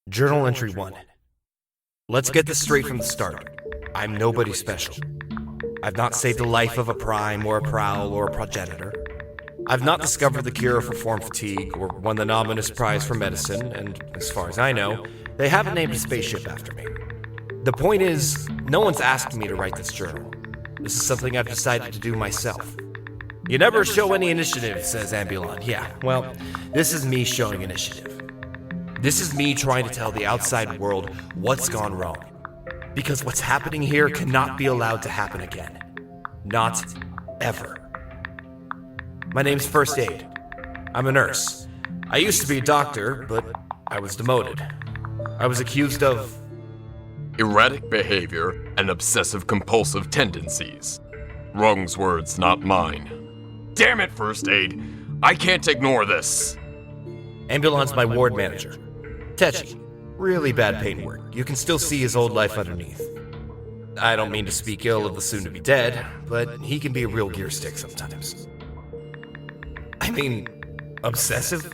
Journal Entry 1. Let's get this straight from the start. I'm nobody special. I've not saved the life of a prime or a prowl or a progenitor. I've not discovered the cure for form fatigue or won the Nobelist Prize for medicine, and as far as I know, they haven't named a spaceship after me. The point is, no one's asked me to write this journal. This is something I've decided to do myself. You never show any initiative, says Ambulon. Yeah, well, this is me showing initiative. This is me trying to tell the outside world what's gone wrong. Because what's happening here cannot be allowed to happen again. Not ever. My name's First Aid. I'm a nurse. I used to be a doctor, but I was demoted. I was accused of erratic behavior and obsessive-compulsive tendencies. Rung's words, not mine. Damn it, First Aid! I can't ignore this! Ambulon's my ward manager. Tetchy. Really bad paint work. You can still see his old life underneath. I don't mean to speak ill of the soon-to-be dead, but he can be a real gear stick sometimes. I mean, obsessive?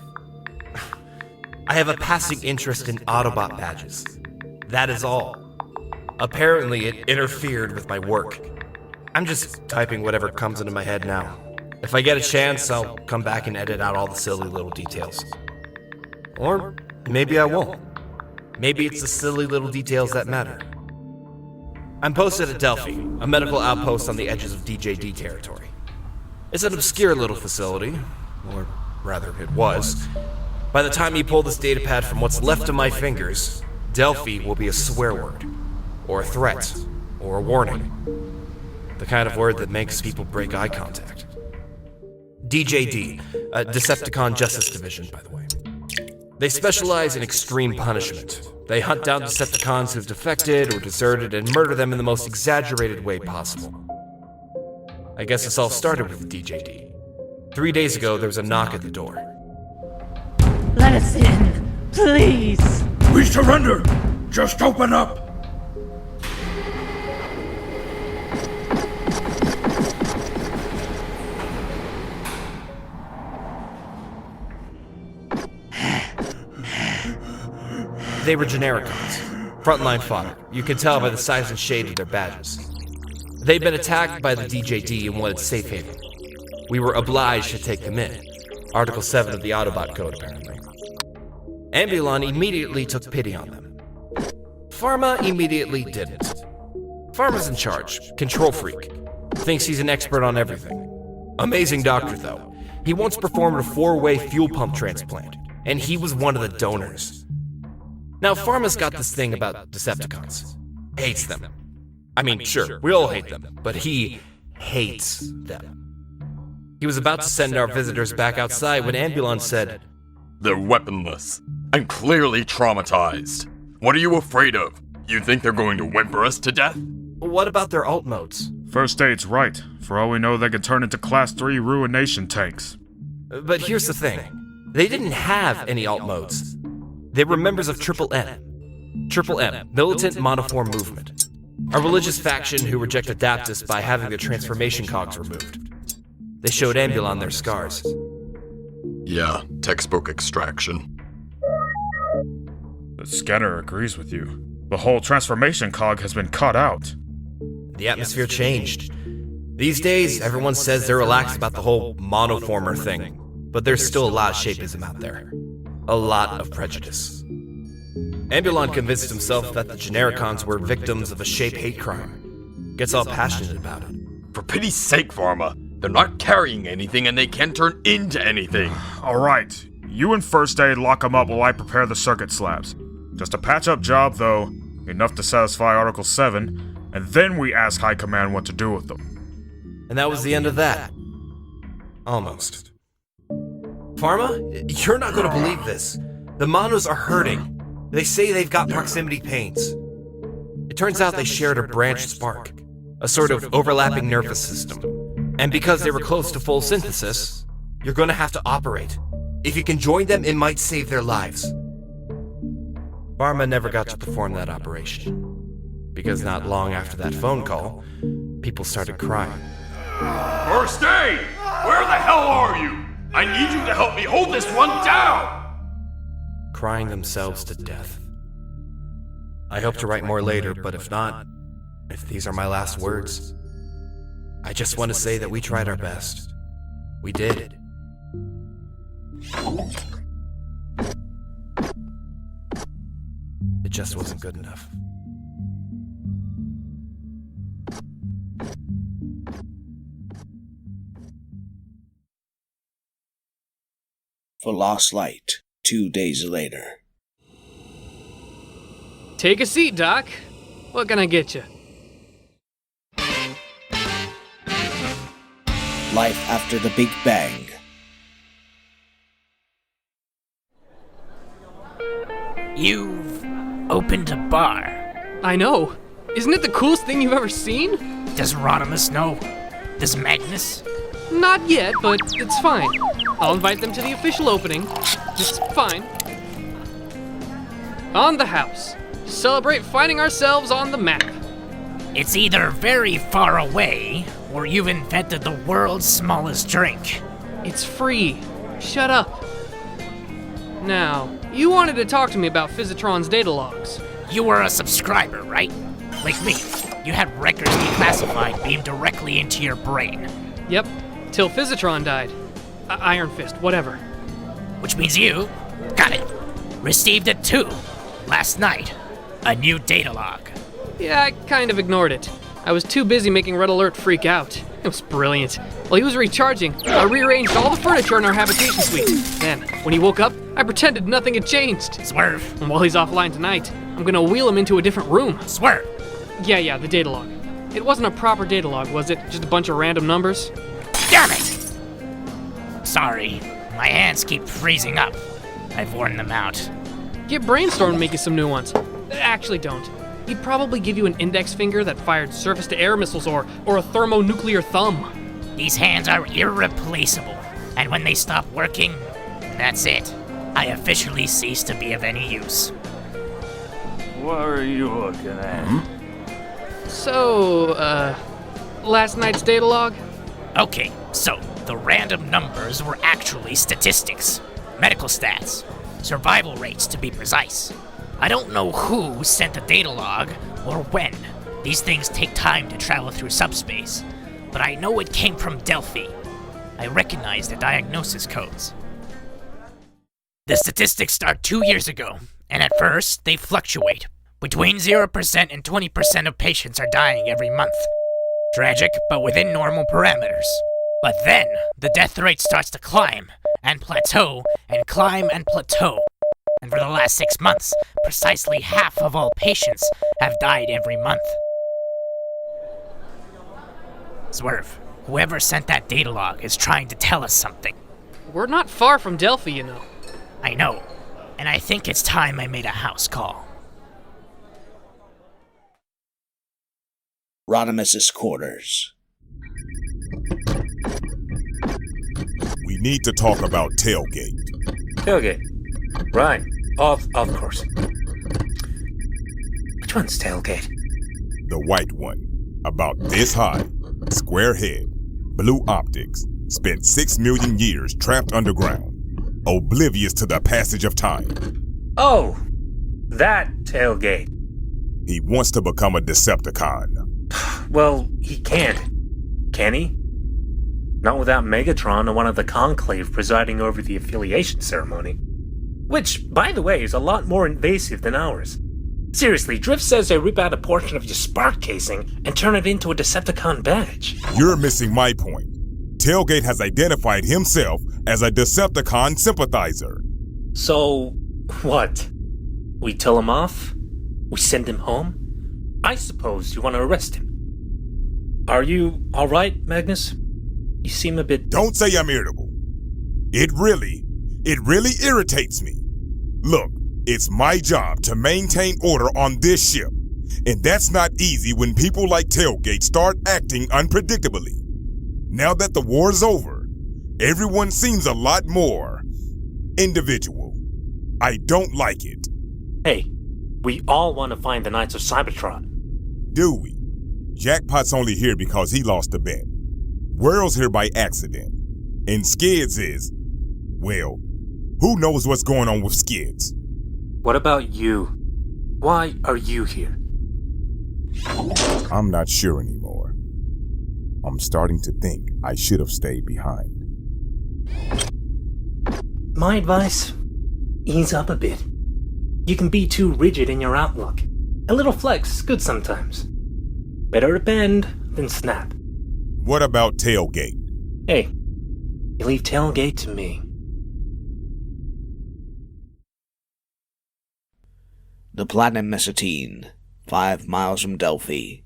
I have a passing interest in Autobot badges. That is all. Apparently, it interfered with my work. I'm just typing whatever comes into my head now. If I get a chance, I'll come back and edit out all the silly little details. Or maybe I won't. Maybe it's the silly little details that matter. I'm posted at Delphi, a medical outpost on the edges of DJD territory. It's an obscure little facility, or rather it was. By the time you pull this datapad from what's left of my fingers, Delphi will be a swear word, or a threat, or a warning. The kind of word that makes people break eye contact. DJD, a Decepticon Justice Division, by the way. They specialize in extreme punishment. They hunt down Decepticons who've defected or deserted and murder them in the most exaggerated way possible. I guess this all started with DJD. 3 days ago, there was a knock at the door. Let us in, please! We surrender! Just open up! They were Genericons, frontline fodder. You could tell by the size and shade of their badges. They'd been attacked by the DJD and wanted safe haven. We were obliged to take them in. Article 7 of the Autobot Code, apparently. Ambulon immediately took pity on them. Pharma immediately didn't. Pharma's in charge, control freak. Thinks he's an expert on everything. Amazing doctor, though. He once performed a 4-way fuel pump transplant, and he was one of the donors. Now, Pharma's got this thing about Decepticons. Hates them. I mean, sure, we all hate them, but he hates them. He was about to send our visitors back outside when Ambulon said, "They're weaponless and clearly traumatized. What are you afraid of? You think they're going to whimper us to death?" "What about their alt modes?" First Aid's right. For all we know, they could turn into Class 3 Ruination tanks. But here's the thing. They didn't have any alt modes. They were members of Triple M. Triple M, Militant Monoform Movement. A religious faction who reject Adaptus by having their transformation cogs removed. They showed Ambulon their scars. Yeah, textbook extraction. The scanner agrees with you. The whole transformation cog has been cut out. The atmosphere changed. These days, everyone says they're relaxed about the whole monoformer thing, but there's still a lot of shapeism out there. A lot of prejudice. Ambulon convinced himself that the Genericons were victims of a shape hate crime. Gets all passionate about it. For pity's sake, Pharma, They're not carrying anything and they can't turn into anything. Alright, you and First Aid lock them up while I prepare the circuit slabs. Just a patch-up job, though, enough to satisfy Article 7, and then we ask High Command what to do with them. And that was the end of that. Almost. Pharma, you're not gonna believe this. The Monos are hurting. They say they've got proximity pains. It turns out they shared a branched spark, a sort of overlapping nervous system. And because they were close to full synthesis, you're gonna have to operate. If you can join them, it might save their lives. Pharma never got to perform that operation, because not long after that phone call, people started crying. First Aid! Where the hell are you? I need you to help me hold this one down! Crying themselves to death. I hope to write more later, but if not, if these are my last words, I just want to say that we tried our best. We did. It just wasn't good enough. For Lost Light, 2 days later. Take a seat, Doc. What can I get you? Life after the Big Bang. You've opened a bar. I know. Isn't it the coolest thing you've ever seen? Does Rodimus know? Does Magnus? Not yet, but it's fine. I'll invite them to the official opening. It's fine. On the house. Celebrate finding ourselves on the map. It's either very far away, or you've invented the world's smallest drink. It's free. Shut up. Now, you wanted to talk to me about Physitron's data logs. You were a subscriber, right? Like me. You had records declassified beamed directly into your brain. Yep, till Physitron died. Iron Fist, whatever. Which means you, got it, received it too, last night. A new data log. Yeah, I kind of ignored it. I was too busy making Red Alert freak out. It was brilliant. While he was recharging, I rearranged all the furniture in our habitation suite. Then, when he woke up, I pretended nothing had changed. Swerve. And while he's offline tonight, I'm gonna wheel him into a different room. Swerve. Yeah, the data log. It wasn't a proper data log, was it? Just a bunch of random numbers? Damn it! Sorry, my hands keep freezing up. I've worn them out. Get Brainstorm to make you some new ones. Actually, don't. He'd probably give you an index finger that fired surface-to-air missiles or a thermonuclear thumb. These hands are irreplaceable, and when they stop working, that's it. I officially cease to be of any use. What are you looking at? So, last night's data log? Okay, so the random numbers were actually statistics. Medical stats. Survival rates, to be precise. I don't know who sent the data log or when. These things take time to travel through subspace. But I know it came from Delphi. I recognize the diagnosis codes. The statistics start 2 years ago, and at first, they fluctuate. Between 0% and 20% of patients are dying every month. Tragic, but within normal parameters. But then, the death rate starts to climb, and plateau, and climb and plateau. And for the last 6 months, precisely half of all patients have died every month. Swerve, whoever sent that data log is trying to tell us something. We're not far from Delphi, you know. I know, and I think it's time I made a house call. Rodimus's quarters. We need to talk about Tailgate. Tailgate. Right. Of course. Which one's Tailgate? The white one. About this high. Square head. Blue optics. Spent 6 million years trapped underground. Oblivious to the passage of time. Oh! That Tailgate. He wants to become a Decepticon. Well, he can't. Can he? Not without Megatron or one of the Conclave presiding over the affiliation ceremony. Which, by the way, is a lot more invasive than ours. Seriously, Drift says they rip out a portion of your spark casing and turn it into a Decepticon badge. You're missing my point. Tailgate has identified himself as a Decepticon sympathizer. So, what? We tell him off? We send him home? I suppose you want to arrest him. Are you alright, Magnus? You seem a bit... Don't say I'm irritable. It really irritates me. Look, it's my job to maintain order on this ship, and that's not easy when people like Tailgate start acting unpredictably. Now that the war's over, everyone seems a lot more individual. I don't like it. Hey, we all want to find the Knights of Cybertron. Do we? Jackpot's only here because he lost a bet. Whirl's here by accident. And Skids is, well, who knows what's going on with Skids? What about you? Why are you here? I'm not sure anymore. I'm starting to think I should have stayed behind. My advice? Ease up a bit. You can be too rigid in your outlook. A little flex is good sometimes. Better to bend than snap. What about Tailgate? Hey, you leave Tailgate to me. The Platinum Mesotine, 5 miles from Delphi.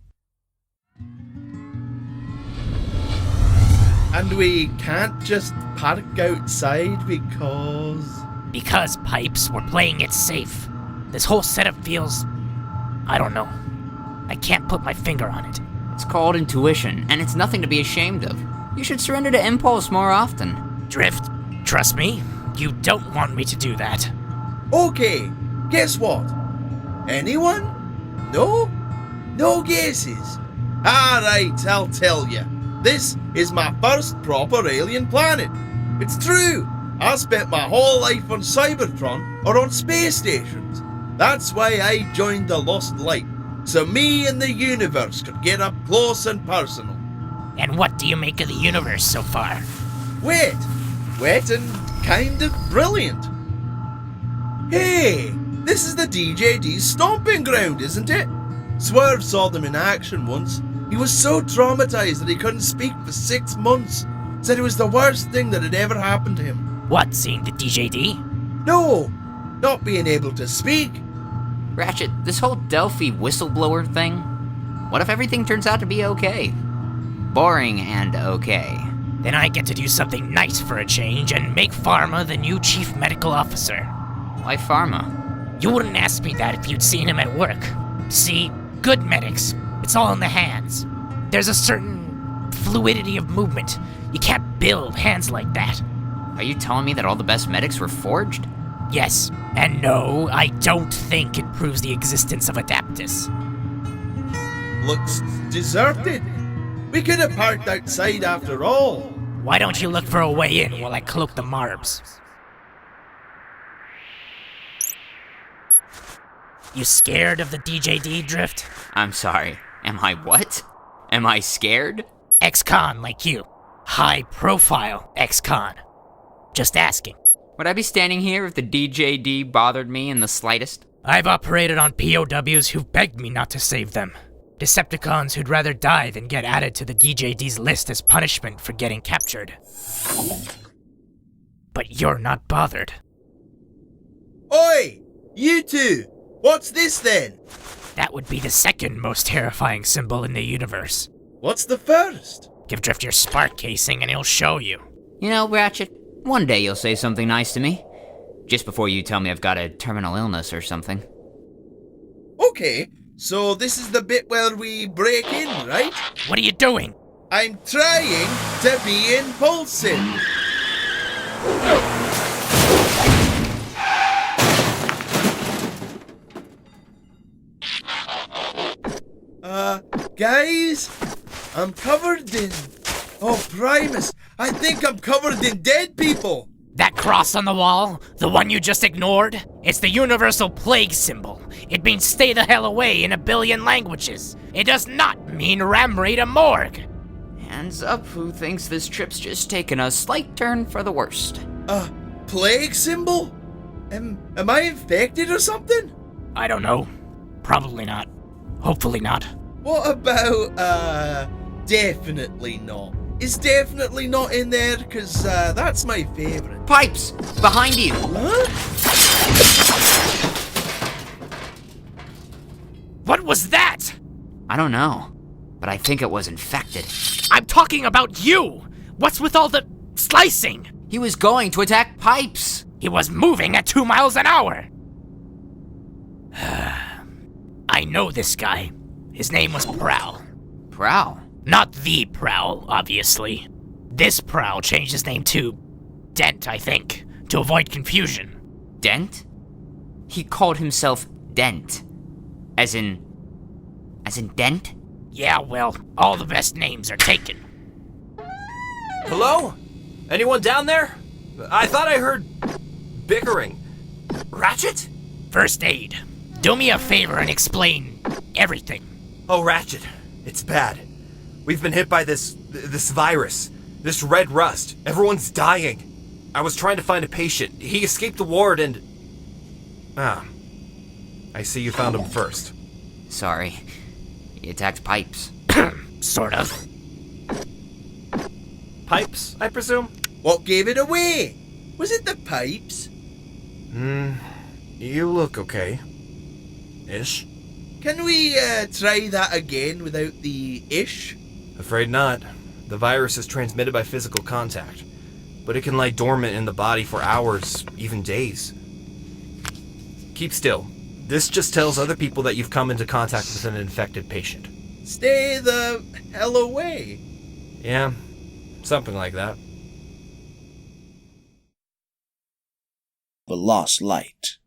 And we can't just park outside because... Because, Pipes, we're playing it safe. This whole setup feels... I don't know. I can't put my finger on it. It's called intuition, and it's nothing to be ashamed of. You should surrender to impulse more often. Drift, trust me, you don't want me to do that. Okay, guess what? Anyone? No? No guesses? Alright, I'll tell you. This is my first proper alien planet. It's true. I spent my whole life on Cybertron or on space stations. That's why I joined the Lost Light, so me and the universe could get up close and personal. And what do you make of the universe so far? Wet and kind of brilliant. Hey, this is the DJD's stomping ground, isn't it? Swerve saw them in action once. He was so traumatized that he couldn't speak for 6 months. Said it was the worst thing that had ever happened to him. What, seeing the DJD? No, not being able to speak. Ratchet, this whole Delphi whistleblower thing, what if everything turns out to be okay? Boring and okay. Then I get to do something nice for a change and make Pharma the new chief medical officer. Why Pharma? You wouldn't ask me that if you'd seen him at work. See, good medics, it's all in the hands. There's a certain fluidity of movement. You can't build hands like that. Are you telling me that all the best medics were forged? Yes, and no, I don't think it proves the existence of Adaptus. Looks deserted. We could have parked outside after all. Why don't you look for a way in while I cloak the Marbs? You scared of the DJD, Drift? I'm sorry. Am I what? Am I scared? Ex-con like you. High-profile ex-con. Just asking. Would I be standing here if the DJD bothered me in the slightest? I've operated on POWs who've begged me not to save them. Decepticons who'd rather die than get added to the DJD's list as punishment for getting captured. But you're not bothered. Oi! You two! What's this then? That would be the second most terrifying symbol in the universe. What's the first? Give Drift your spark casing and he'll show you. You know, Ratchet, one day you'll say something nice to me. Just before you tell me I've got a terminal illness or something. Okay, so this is the bit where we break in, right? What are you doing? I'm trying to be impulsive. Guys, I'm covered in... Oh, Primus, I think I'm covered in dead people. That cross on the wall, the one you just ignored, it's the universal plague symbol. It means stay the hell away in a billion languages. It does not mean ram raid a morgue. Hands up who thinks this trip's just taken a slight turn for the worst. Plague symbol? Am I infected or something? I don't know. Probably not. Hopefully not. What about, definitely not? is definitely not in there, because that's my favorite. Pipes! Behind you! Huh? What was that? I don't know, but I think it was infected. I'm talking about you! What's with all the slicing? He was going to attack Pipes! He was moving at 2 miles an hour! I know this guy. His name was Prowl. Prowl? Not the Prowl, obviously. This Prowl changed his name to Dent, I think, to avoid confusion. Dent? He called himself Dent. As in Dent? Yeah, well, all the best names are taken. Hello? Anyone down there? I thought I heard bickering. Ratchet? First aid. Do me a favor and explain everything. Oh, Ratchet. It's bad. We've been hit by this virus. This red rust. Everyone's dying. I was trying to find a patient. He escaped the ward and... I see you found him first. Sorry. He attacked Pipes. Sort of. Pipes, I presume? What gave it away? Was it the pipes? You look okay. Ish? Can we try that again without the ish? Afraid not. The virus is transmitted by physical contact, but it can lie dormant in the body for hours, even days. Keep still. This just tells other people that you've come into contact with an infected patient. Stay the hell away. Yeah, something like that. The Lost Light.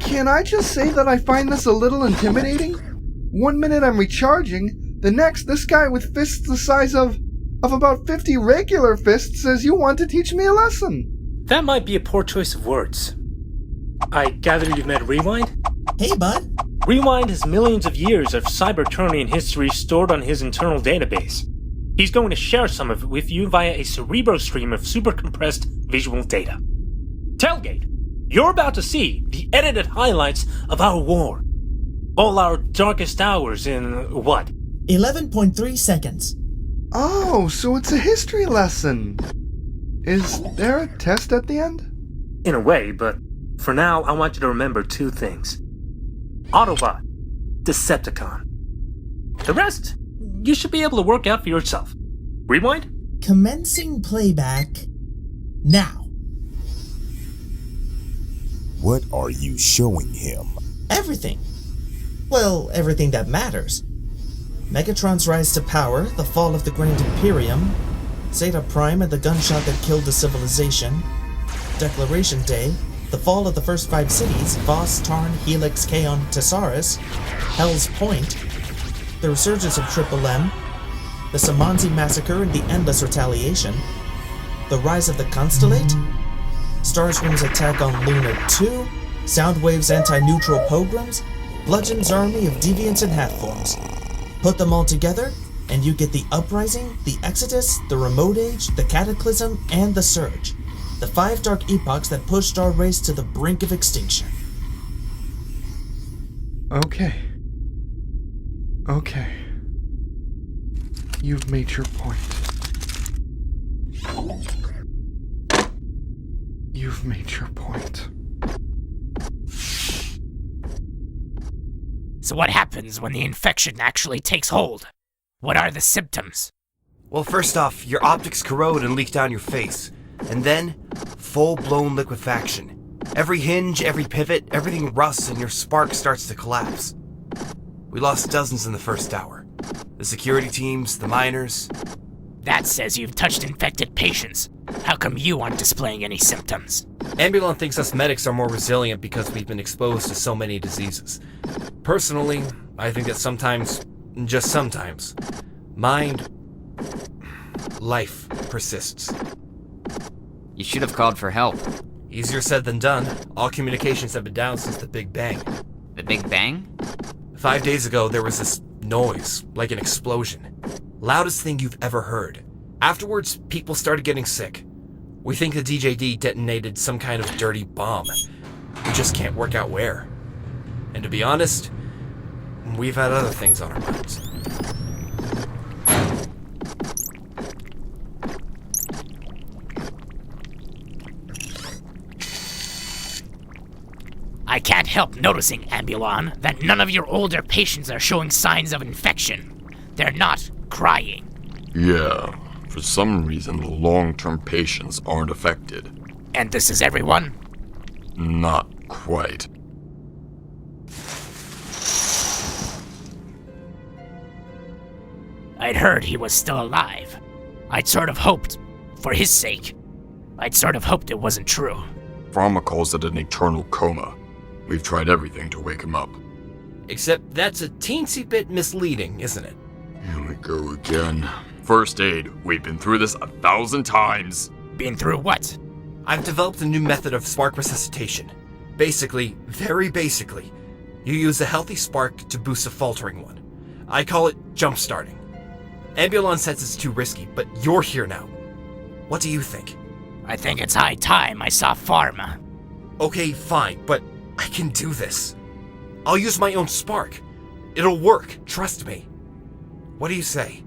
Can I just say that I find this a little intimidating? 1 minute I'm recharging, the next this guy with fists the size of about 50 regular fists says you want to teach me a lesson. That might be a poor choice of words. I gather you've met Rewind? Hey, bud. Rewind has millions of years of Cybertronian history stored on his internal database. He's going to share some of it with you via a Cerebro stream of super compressed visual data. Tailgate, you're about to see the edited highlights of our war. All our darkest hours in, what? 11.3 seconds. Oh, so it's a history lesson. Is there a test at the end? In a way, but for now, I want you to remember 2 things. Autobot, Decepticon. The rest, you should be able to work out for yourself. Rewind? Commencing playback now. What are you showing him? Everything. Well, everything that matters. Megatron's rise to power, the fall of the Grand Imperium, Zeta Prime and the gunshot that killed the civilization, Declaration Day, the fall of the first 5 cities, Voss, Tarn, Helix, Kaon, Tessaris, Hell's Point, the resurgence of Triple M, the Samanzi Massacre and the Endless Retaliation, the rise of the Constellate, Starscream's attack on Luna 2, Soundwave's anti-neutral pogroms, Bludgeon's army of deviants and half-forms. Put them all together, and you get the Uprising, the Exodus, the Remote Age, the Cataclysm, and the Surge. The 5 dark epochs that pushed our race to the brink of extinction. Okay. You've made your point. You've made your point. So what happens when the infection actually takes hold? What are the symptoms? Well, first off, your optics corrode and leak down your face. And then, full-blown liquefaction. Every hinge, every pivot, everything rusts and your spark starts to collapse. We lost dozens in the first hour. The security teams, the miners. That says you've touched infected patients. How come you aren't displaying any symptoms? Ambulon thinks us medics are more resilient because we've been exposed to so many diseases. Personally, I think that sometimes, just sometimes, life persists. You should have called for help. Easier said than done. All communications have been down since the Big Bang. The Big Bang? 5 days ago, there was this noise, like an explosion. Loudest thing you've ever heard. Afterwards, people started getting sick. We think the DJD detonated some kind of dirty bomb. We just can't work out where. And to be honest, we've had other things on our minds. I can't help noticing, Ambulon, that none of your older patients are showing signs of infection. They're not crying. Yeah, for some reason the long-term patients aren't affected. And this is everyone? Not quite. I'd heard he was still alive. I'd sort of hoped, for his sake, it wasn't true. Pharma calls it an eternal coma. We've tried everything to wake him up. Except that's a teensy bit misleading, isn't it? Here we go again. First aid, we've been through this 1,000 times. Been through what? I've developed a new method of spark resuscitation. Basically, very basically, you use a healthy spark to boost a faltering one. I call it jump starting. Ambulon says it's too risky, but you're here now. What do you think? I think it's high time I saw Pharma. Okay, fine, but I can do this. I'll use my own spark. It'll work, trust me. What do you say?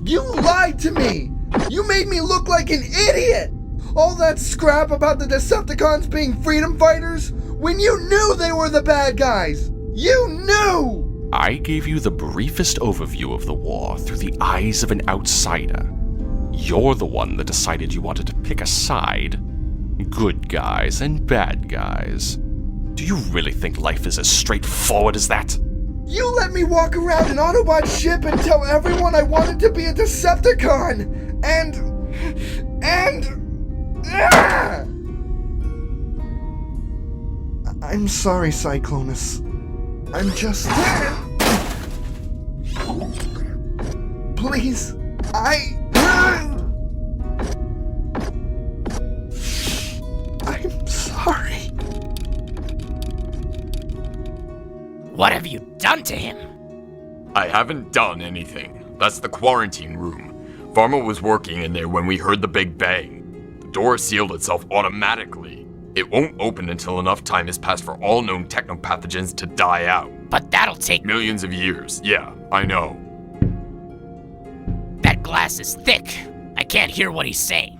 You lied to me! You made me look like an idiot! All that scrap about the Decepticons being freedom fighters when you knew they were the bad guys! You knew! I gave you the briefest overview of the war through the eyes of an outsider. You're the one that decided you wanted to pick a side. Good guys and bad guys. Do you really think life is as straightforward as that? You let me walk around an Autobot ship and tell everyone I wanted to be a Decepticon! I'm sorry, Cyclonus. I'm just... Please, I'm sorry. What have you done to him? I haven't done anything. That's the quarantine room. Pharma was working in there when we heard the big bang. The door sealed itself automatically. It won't open until enough time has passed for all known technopathogens to die out. But that'll take millions of years. Yeah, I know. That glass is thick. I can't hear what he's saying.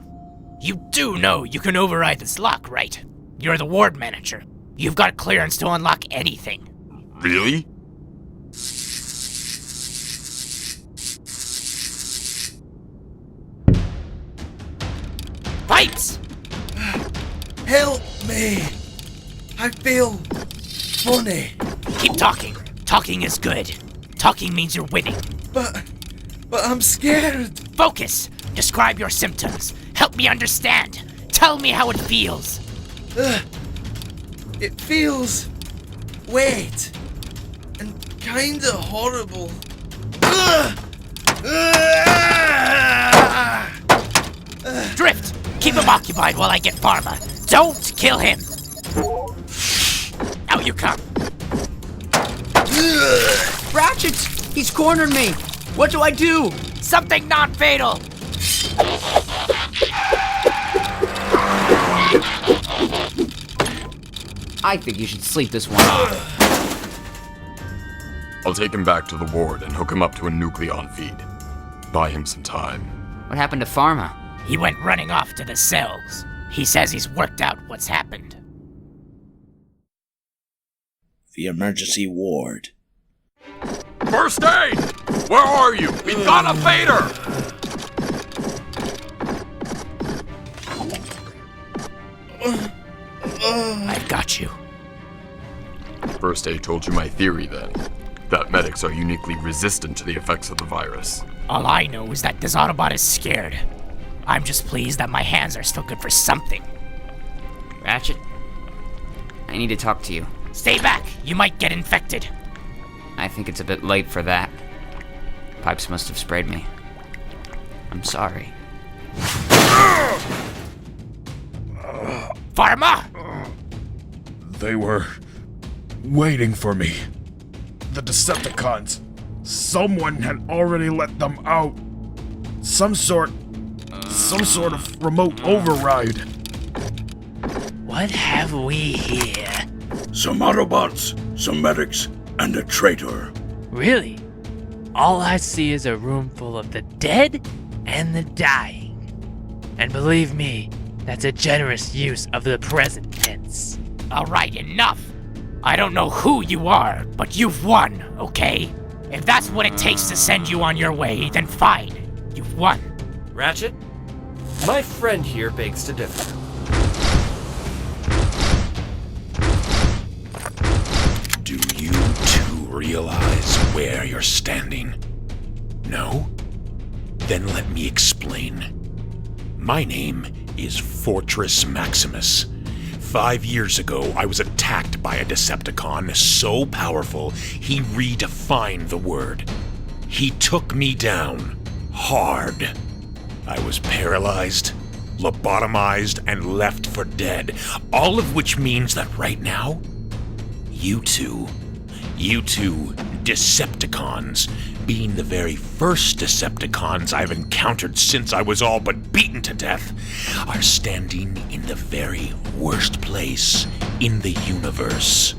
You do know you can override this lock, right? You're the ward manager. You've got clearance to unlock anything. Really? Pipes! Help me! I feel funny. Keep talking. Talking is good. Talking means you're winning. But I'm scared. Focus! Describe your symptoms. Help me understand. Tell me how it feels. It feels wet and kinda horrible. Drift! Keep him occupied while I get Pharma. Don't kill him! Out you come! Ratchet! He's cornered me! What do I do? Something non-fatal! I think you should sleep this one off. I'll take him back to the ward and hook him up to a nucleon feed. Buy him some time. What happened to Pharma? He went running off to the cells. He says he's worked out what's happened. The emergency ward. First aid! Where are you? We've got a fader! I've got you. First aid told you my theory then. That medics are uniquely resistant to the effects of the virus. All I know is that this Autobot is scared. I'm just pleased that my hands are still good for something. Ratchet, I need to talk to you. Stay back. You might get infected. I think it's a bit late for that. Pipes must have sprayed me. I'm sorry. Pharma! They were waiting for me. The Decepticons. Someone had already let them out. Some sort of remote override. What have we here? Some Autobots, some medics, and a traitor. Really? All I see is a room full of the dead and the dying. And believe me, that's a generous use of the present tense. Alright, enough! I don't know who you are, but you've won, okay? If that's what it takes to send you on your way, then fine. You've won. Ratchet, my friend here begs to differ. Do you two realize where you're standing? No? Then let me explain. My name is Fortress Maximus. 5 years ago, I was attacked by a Decepticon so powerful, he redefined the word. He took me down. Hard. I was paralyzed, lobotomized, and left for dead. All of which means that right now, you two, Decepticons, being the very first Decepticons I've encountered since I was all but beaten to death, are standing in the very worst place in the universe.